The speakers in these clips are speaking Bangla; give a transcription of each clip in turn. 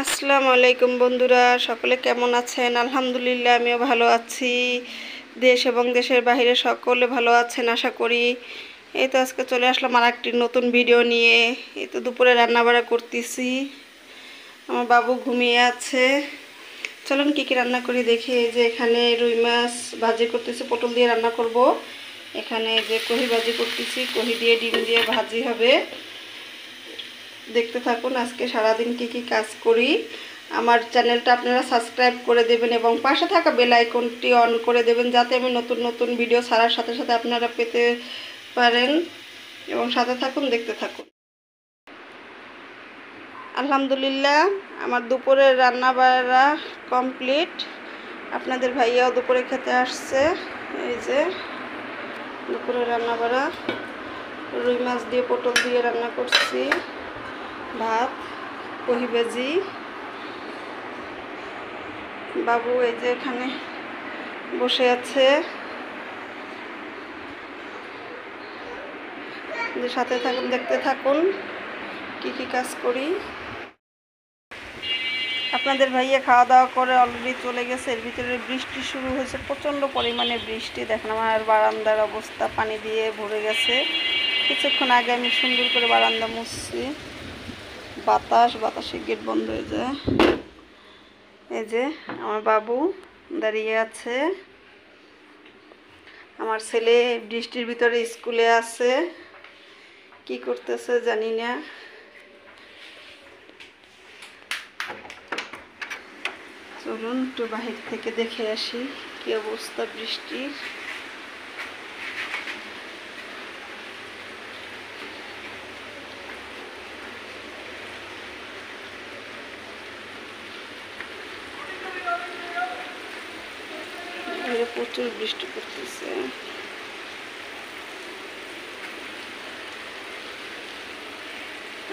আসসালামু আলাইকুম বন্ধুরা, সকলে কেমন আছেন? আলহামদুলিল্লাহ, আমিও ভালো আছি। দেশ এবং দেশের বাইরে সকলে ভালো আছেন আশা করি। এই তো আজকে চলে আসলাম আর একটি নতুন ভিডিও নিয়ে। এই তো দুপুরে রান্নাবাড়া করতেছি। আমার বাবু ঘুমিয়ে আছে। চলুন কী কী রান্না করি দেখি। এই যে এখানে রুই মাছ ভাজি করতেছি, পটল দিয়ে রান্না করব। এখানে যে কহি ভাজি করতেছি, কহি দিয়ে ডিম দিয়ে ভাজি হবে। দেখতে থাকুন আজকে সারাদিন কি কি কাজ করি। আমার চ্যানেলটা আপনারা সাবস্ক্রাইব করে দেবেন এবং পাশে থাকা বেল আইকনটি অন করে দেবেন, যাতে আমি নতুন নতুন ভিডিও ছাড়ার সাথে সাথে আপনারা পেতে পারেন। এবং সাথে থাকুন, দেখতে থাকুন। আলহামদুলিল্লাহ, আমার দুপুরের রান্না বাড়া কমপ্লিট। আপনাদের ভাইয়াও দুপুরে খেতে আসছে। এই যে দুপুরের রান্না বাড়া, রুই মাছ দিয়ে পটল দিয়ে রান্না করছি, ভাত, কহি ভাজি। বাবু এই যে এখানে বসে আছে। সাথে থাকুন, দেখতে থাকুন কি কি কাজ করি। আপনাদের ভাইয়া খাওয়া দাওয়া করে অলরেডি চলে গেছে। এর ভিতরে বৃষ্টি শুরু হয়েছে, প্রচণ্ড পরিমাণে বৃষ্টি। দেখেন আমার বারান্দার অবস্থা পানি দিয়ে ভরে গেছে। কিছুক্ষণ আগে আমি সুন্দর করে বারান্দা মুছছি। বাতাসে গেট বন্ধ হয়ে যায়। এই যে আমার বাবু দাঁড়িয়ে আছে। আমার ছেলে বৃষ্টির ভিতরে স্কুলে আছে, কি করতেছে জানি না। চলুন একটু বাহির থেকে দেখে আসি কি অবস্থা বৃষ্টির। বাইরে প্রচুর বৃষ্টি পড়তেছে।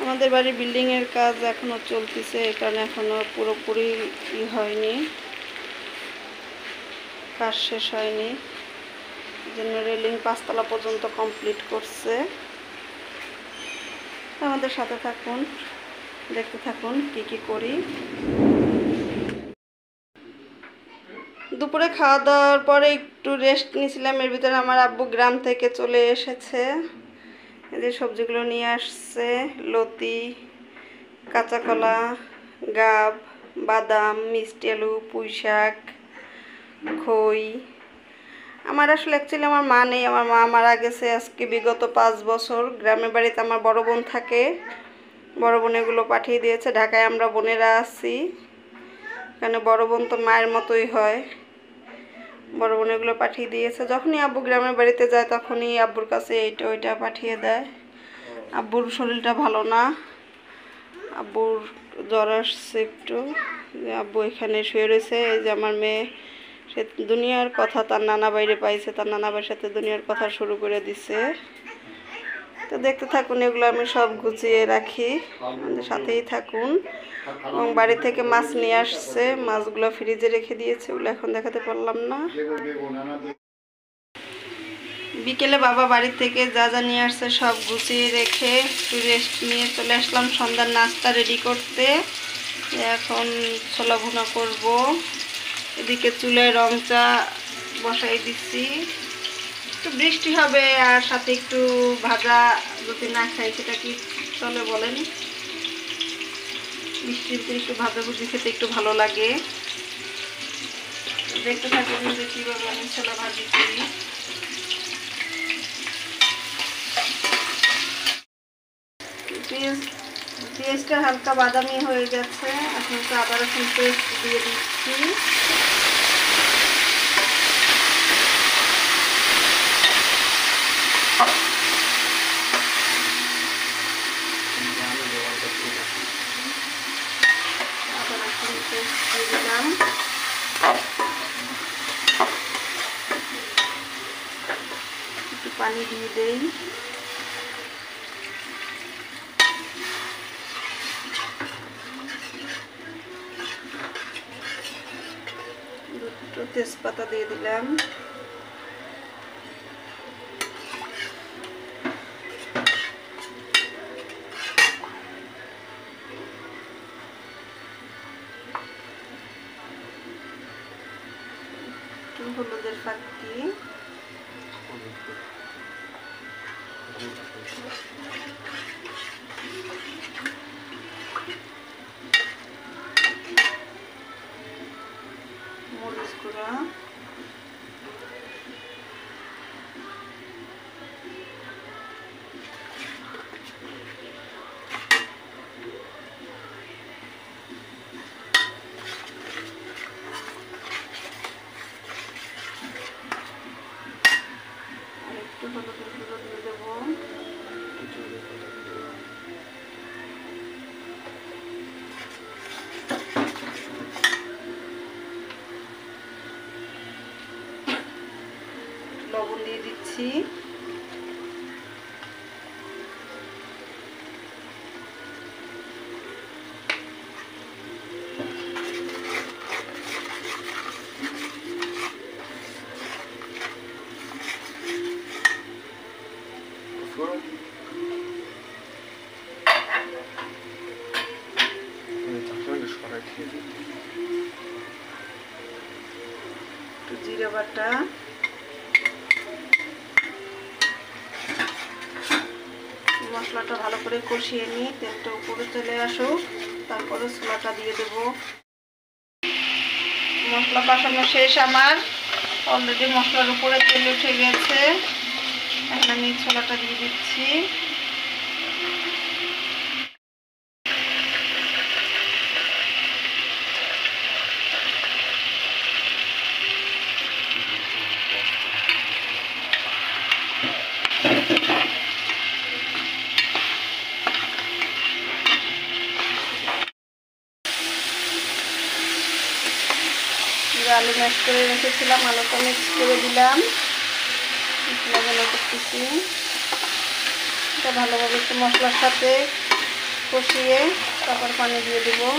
আমাদের বাড়ির বিল্ডিংয়ের কাজ এখনো চলতেছে, এই কারণে এখনো পুরোপুরি হয়নি, কাজ শেষ হয়নি। এই জন্য রেলিং 5 তলা পর্যন্ত কমপ্লিট করছে। আমাদের সাথে থাকুন, দেখতে থাকুন কি কি করি। দুপুরে খাওয়া দাওয়ার পরে একটু রেস্ট নিয়েছিলাম। এর ভিতরে আমার আব্বু গ্রাম থেকে চলে এসেছে। এই যে সবজিগুলো নিয়ে আসছে, লতি, কাঁচা কলা, গাব, বাদাম, মিষ্টি আলু, পুঁই শাক, খই। আমার আসলে অ্যাকচুয়ালি আমার মা নেই, আমার মা মারা গেছে আজকে বিগত 5 বছর। গ্রামের বাড়িতে আমার বড় বোন থাকে, বড় বোন এগুলো পাঠিয়ে দিয়েছে। ঢাকায় আমরা বোনেরা আছি, এখানে বড় বোন তো মায়ের মতোই হয়। বড় বোন এগুলো পাঠিয়ে দিয়েছে। যখনই আব্বু গ্রামের বাড়িতে যায় তখনই আব্বুর কাছে এইটা ওইটা পাঠিয়ে দেয়। আব্বুর শরীরটা ভালো না, আব্বুর জ্বর আসছে একটু। আব্বু এখানে শুয়ে রয়েছে। এই যে আমার মেয়ে, সে দুনিয়ার কথা তার নানা বাইরে পাইছে, তার নানা বাড়ির সাথে দুনিয়ার কথা শুরু করে দিছে। তো দেখতে থাকুন, এগুলো আমি সব গুছিয়ে রাখি, আমাদের সাথেই থাকুন। এবং বাড়ি থেকে মাছ নিয়ে আসছে, মাছগুলো ফ্রিজে রেখে দিয়েছে, ওগুলো এখন দেখাতে পারলাম না। বিকেলে বাবা বাড়ি থেকে যা যা নিয়ে আসছে সব গুছিয়ে রেখে একটু রেস্ট নিয়ে চলে আসলাম সন্ধ্যার নাস্তা রেডি করতে। এখন ছোলা ভুনা করব। এদিকে চুলায় রং চা বসাই দিচ্ছি। একটু বৃষ্টি হবে আর সাথে একটু ভাজা যদি না খাই সেটা কি চলে বলেন? বৃষ্টির ভিতরে একটু ভাজাভুজি খেতে একটু ভালো লাগে। দেখতে থাকুন যে কীভাবে আমি ছোলা ভাজি করি। পেঁয়াজটা হালকা বাদামি হয়ে গেছে, এখন তো আদা রসুন পেস্ট দিয়ে দিচ্ছি। আদা রসুন পেস্ট দিয়ে দিলাম। একটু পানি দিয়ে দেই। দুটো তেজপাতা দিয়ে দিলাম। হলুদের পাখি, মরিচ গুঁড়া, একটু হলুদের গুঁড়ো দিয়ে দেবো, লবণ দিয়ে দিচ্ছি, একটু জিরে বাটা, মশলাটা ভালো করে কষিয়ে নিই, তেলটা উপরে চলে আসুক, তারপরে ছোলাটা দিয়ে দেব। মশলা কষানো শেষ আমার, অলরেডি মশলার উপরে তেল উঠে গেছে। এখন আমি ছোলাটা দিয়ে দিচ্ছি। আলু ম্যাশ করে রেখেছিলাম, আলুটা মিক্স করে দিলাম, মশলা করতেছি। এটা ভালোভাবে একটু মশলার সাথে কষিয়ে তারপর পানি দিয়ে দেবো।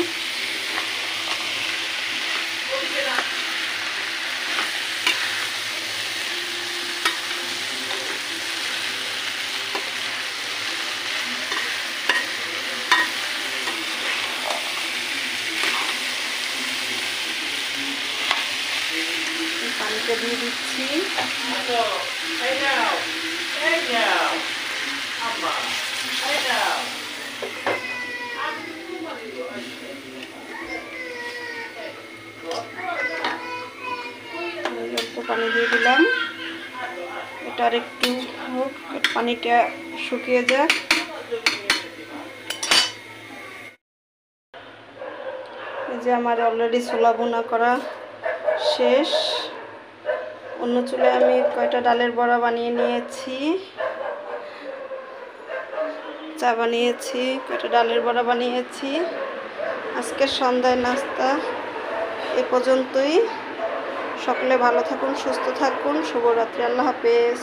পানিটা দিয়ে দিচ্ছি। পানি দিয়ে দিলাম, এটা আর একটু হোক, পানিটা শুকিয়ে যাক। এই যে আমার অলরেডি ছোলা ভুনা করা শেষ। অন্য চুলায় আমি কয়টা ডালের বড়া বানিয়ে নিয়েছি, চা বানিয়েছি, কয়টা ডালের বড়া বানিয়েছি। আজকের সন্ধ্যায় নাস্তা এ পর্যন্তই। সকলে ভালো থাকুন, সুস্থ থাকুন। শুভরাত্রি। আল্লাহ হাফেজ।